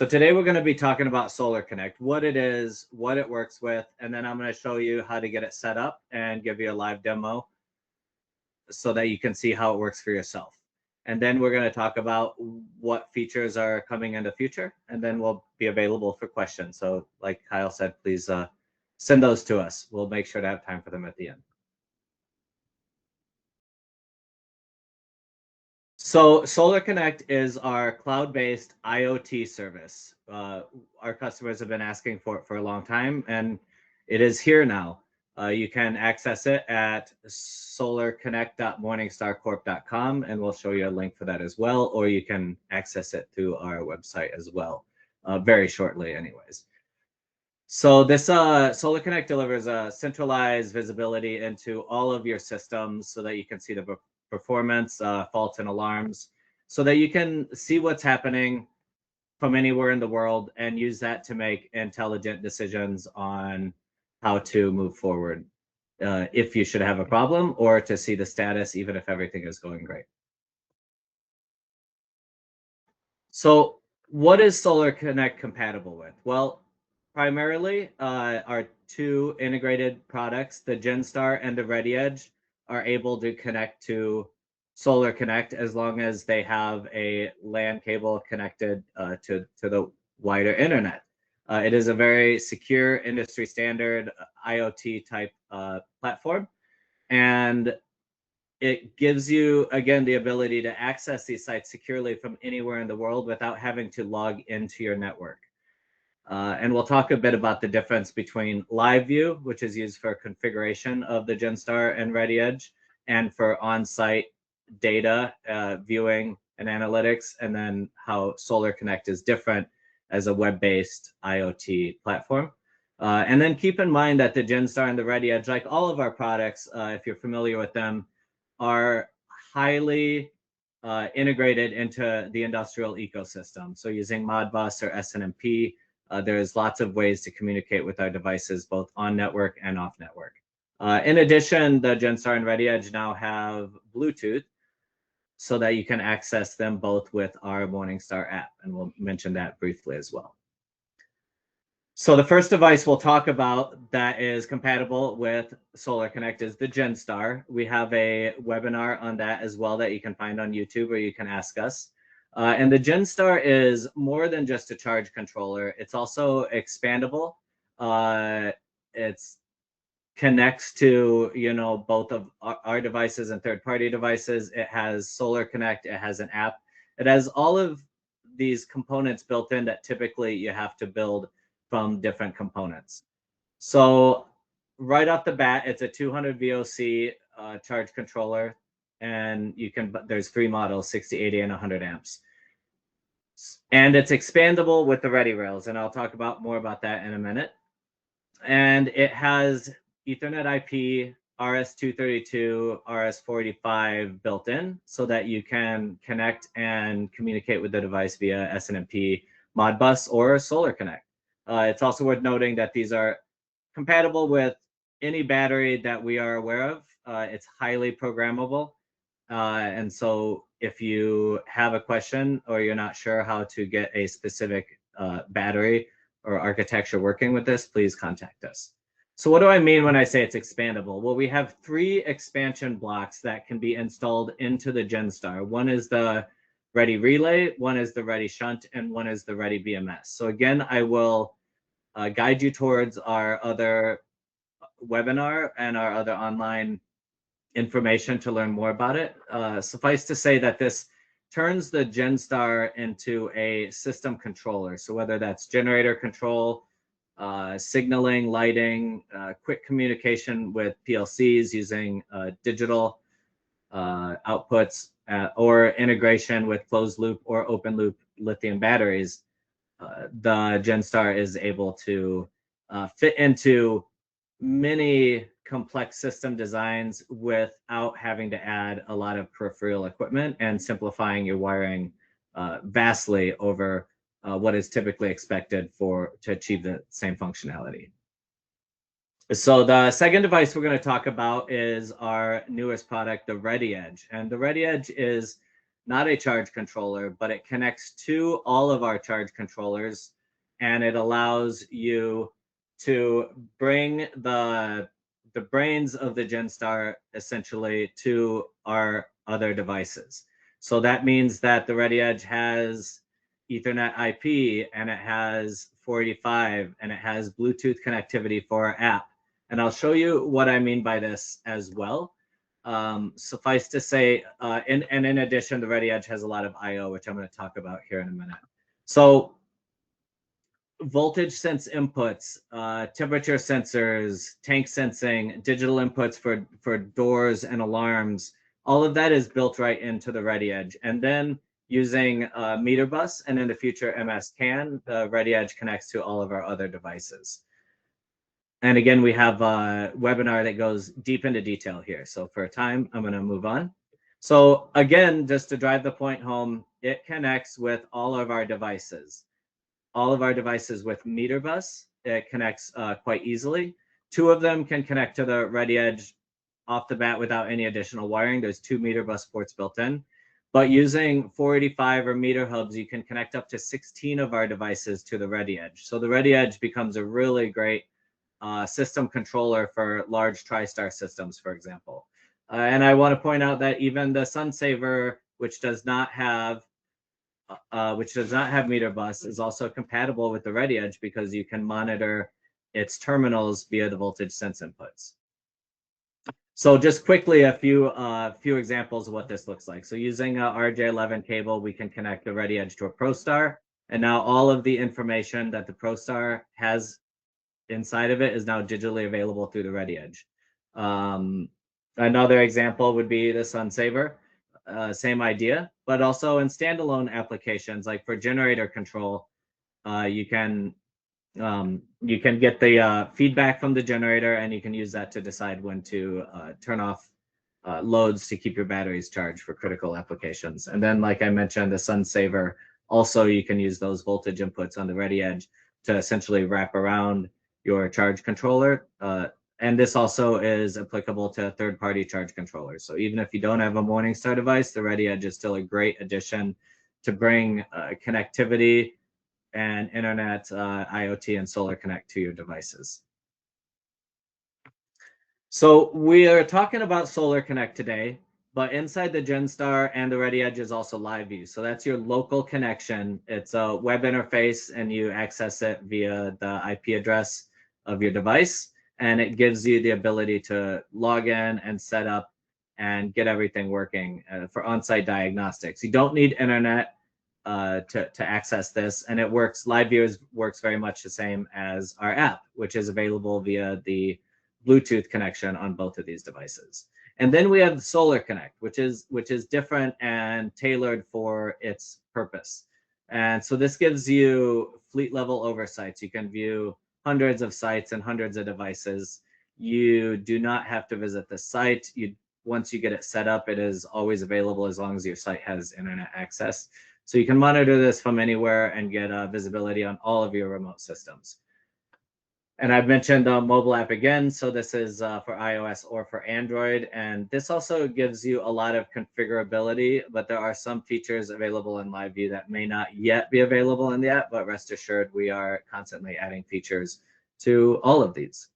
So today we're going to be talking about SolarConnect, what it is, what it works with, and then I'm going to show you how to get it set up and give you a live demo so that you can see how it works for yourself. And then we're going to talk about what features are coming in the future, and then we'll be available for questions. So like Kyle said, please send those to us. We'll make sure to have time for them at the end. So SolarConnect is our cloud-based IoT service. Our customers have been asking for it for a long time, and it is here now. You can access it at solarconnect.morningstarcorp.com, and we'll show you a link for that as well, or you can access it through our website as well, very shortly anyways. So this SolarConnect delivers a centralized visibility into all of your systems so that you can see the performance, faults, and alarms, so that you can see what's happening from anywhere in the world and use that to make intelligent decisions on how to move forward if you should have a problem, or to see the status even if everything is going great. So what is SolarConnect compatible with? Well, primarily our two integrated products, the GenStar and the ReadyEdge, are able to connect to SolarConnect as long as they have a LAN cable connected to the wider internet. It is a very secure, industry standard IoT type platform, and it gives you, again, the ability to access these sites securely from anywhere in the world without having to log into your network. And we'll talk a bit about the difference between live view, which is used for configuration of the GenStar and ReadyEdge, and for on-site data viewing and analytics, and then how SolarConnect is different as a web-based IoT platform. And then keep in mind that the GenStar and the ReadyEdge, like all of our products, if you're familiar with them, are highly integrated into the industrial ecosystem. So using Modbus or SNMP, there's lots of ways to communicate with our devices, both on network and off network. In addition, the GenStar and ReadyEdge now have Bluetooth, so that you can access them both with our Morningstar app, and we'll mention that briefly as well. So the first device we'll talk about that is compatible with SolarConnect is the GenStar. We have a webinar on that as well that you can find on YouTube, or you can ask us. And the GenStar is more than just a charge controller. It's also expandable. It connects to, you know, both of our devices and third-party devices. It has SolarConnect. It has an app. It has all of these components built in that typically you have to build from different components. So right off the bat, it's a 200 VOC charge controller, and you can, there's three models, 60, 80, and 100 amps. And it's expandable with the Ready Rails, and I'll talk about more about that in a minute. And it has Ethernet IP, RS-232, RS-485 built in, so that you can connect and communicate with the device via SNMP, Modbus, or SolarConnect. It's also worth noting that these are compatible with any battery that we are aware of. It's highly programmable. And so if you have a question or you're not sure how to get a specific battery or architecture working with this, please contact us. So what do I mean when I say it's expandable? Well, we have three expansion blocks that can be installed into the GenStar. One is the Ready Relay, one is the Ready Shunt, and one is the Ready BMS. So again, I will guide you towards our other webinar and our other online information to learn more about it. Suffice to say that this turns the GenStar into a system controller. So whether that's generator control, signaling, lighting, quick communication with PLCs using digital outputs, or integration with closed loop or open loop lithium batteries, the GenStar is able to fit into many complex system designs without having to add a lot of peripheral equipment, and simplifying your wiring vastly over what is typically expected to achieve the same functionality. So the second device we're going to talk about is our newest product, the ReadyEdge. And the ReadyEdge is not a charge controller, but it connects to all of our charge controllers, and it allows you to bring the brains of the GenStar essentially to our other devices. So that means that the ReadyEdge has Ethernet IP, and it has 485, and it has Bluetooth connectivity for our app. And I'll show you what I mean by this as well. Suffice to say, in addition, the ReadyEdge has a lot of I/O, which I'm going to talk about here in a minute. So voltage sense inputs, temperature sensors, tank sensing, digital inputs for doors and alarms, all of that is built right into the ReadyEdge. And then using meter bus and in the future MS CAN, the ReadyEdge connects to all of our other devices. And again, we have a webinar that goes deep into detail here. So for time, I'm going to move on. So again, just to drive the point home, it connects with all of our devices. All of our devices with meter bus, it connects quite easily. 2 of them can connect to the ReadyEdge off the bat without any additional wiring. There's 2 meter bus ports built in. But using 485 or meter hubs, you can connect up to 16 of our devices to the ReadyEdge. So the ReadyEdge becomes a really great system controller for large TriStar systems, for example. And I want to point out that even the SunSaver, which does not have meter bus, is also compatible with the ReadyEdge because you can monitor its terminals via the voltage sense inputs. So just quickly, a few examples of what this looks like. So using a RJ11 cable, we can connect the ReadyEdge to a ProStar, and now all of the information that the ProStar has inside of it is now digitally available through the ReadyEdge. Another example would be the SunSaver. Same idea, but also in standalone applications, like for generator control, you can get the feedback from the generator, and you can use that to decide when to turn off loads to keep your batteries charged for critical applications. And then, like I mentioned, the SunSaver, also you can use those voltage inputs on the ReadyEdge to essentially wrap around your charge controller. And this also is applicable to third-party charge controllers. So even if you don't have a Morningstar device, the ReadyEdge is still a great addition to bring connectivity and internet, IoT, and SolarConnect to your devices. So we are talking about SolarConnect today, but inside the GenStar and the ReadyEdge is also LiveView. So that's your local connection. It's a web interface, and you access it via the IP address of your device. And it gives you the ability to log in and set up and get everything working for on-site diagnostics. You don't need internet to access this, and it works. LiveView works very much the same as our app, which is available via the Bluetooth connection on both of these devices. And then we have the SolarConnect, which is different and tailored for its purpose. And so this gives you fleet level oversight. So you can view hundreds of sites and hundreds of devices. You do not have to visit the site. Once you get it set up, it is always available as long as your site has internet access. So you can monitor this from anywhere and get visibility on all of your remote systems. And I've mentioned the mobile app again. So this is for iOS or for Android. And this also gives you a lot of configurability, but there are some features available in LiveView that may not yet be available in the app, but rest assured, we are constantly adding features to all of these.